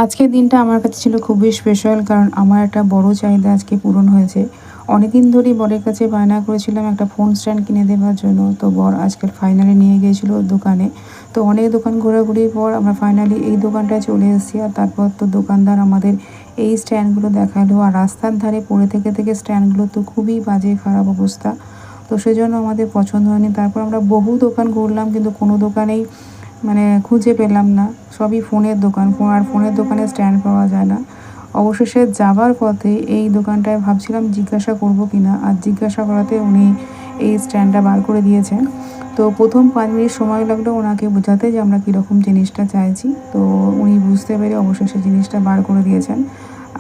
আজকের দিনটা আমার কাছে ছিল খুবই স্পেশাল, কারণ আমার একটা বড় চাহিদা আজকে পূরণ হয়েছে। অনেকদিন ধরেই বরের কাছে বায়না করেছিলাম একটা ফোন স্ট্যান্ড কিনে দেওয়ার জন্য। তো বর আজকাল ফাইনালি নিয়ে গিয়েছিল দোকানে। তো অনেক দোকান ঘোরাঘুরির পর আমরা ফাইনালি এই দোকানটায় চলে এসেছি। আর তারপর তো দোকানদার আমাদের এই স্ট্যান্ডগুলো দেখালো, আর রাস্তার ধারে পড়ে থেকে থেকে স্ট্যান্ডগুলো তো খুবই বাজে খারাপ অবস্থা। তো সেজন্য আমাদের পছন্দ হয়নি। তারপর আমরা বহু দোকান ঘুরলাম, কিন্তু কোনো দোকানেই খুঁজে পেলাম না। সবই ফোনের দোকান, আর ফোনের দোকানে স্ট্যান্ড পাওয়া যায় না। অবশেষে যাবার পথে এই দোকানটায় ভাবছিলাম জিজ্ঞাসা করব কিনা, আর জিজ্ঞাসা করাতে উনি এই স্ট্যান্ডটা বার করে দিয়েছেন। তো প্রথম 5 মিনিট সময় লাগলো ওনাকে বোঝাতে যে আমরা কীরকম জিনিসটা চাইছি। তো উনি বুঝতে পেরে অবশেষে জিনিসটা বার করে দিয়েছেন।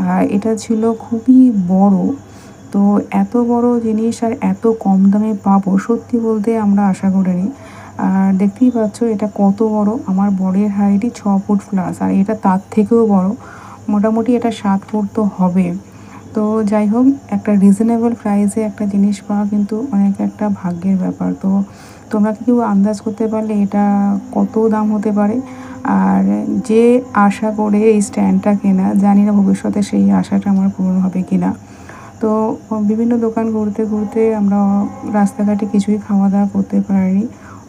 আর এটা ছিল খুবই বড়। তো এত বড় জিনিস আর এত কম দামে পাবো, সত্যি বলতে আমরা আশা করিনি। আর দেখতেই পাচ্ছ এটা কত বড়। আমার বরের হাইটই 6 ফুট প্লাস, আর এটা তার থেকেও বড়। মোটামুটি এটা 7 ফুট তো হবে। তো যাই হোক, একটা রিজনেবল প্রাইসে একটা জিনিস পাওয়া কিন্তু অনেক একটা ভাগ্যের ব্যাপার। তো তোমরা কি কেউ আন্দাজ করতে পারলে এটা কত দাম হতে পারে? আর যে আশা করে এই স্ট্যান্ডটা কেনা, জানি না ভবিষ্যতে সেই আশাটা আমার পূরণ হবে কিনা। তো বিভিন্ন দোকান ঘুরতে ঘুরতে আমরা রাস্তাঘাটে কিছুই খাওয়া দাওয়া করতে পারিনি।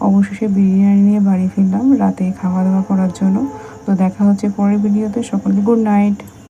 অবশেষে বিরিয়ানি নিয়ে বাড়ি ফিরলাম রাতে খাওয়া দাওয়া করার জন্য। তো দেখা হচ্ছে পরের ভিডিওতে। সকলকে গুড নাইট।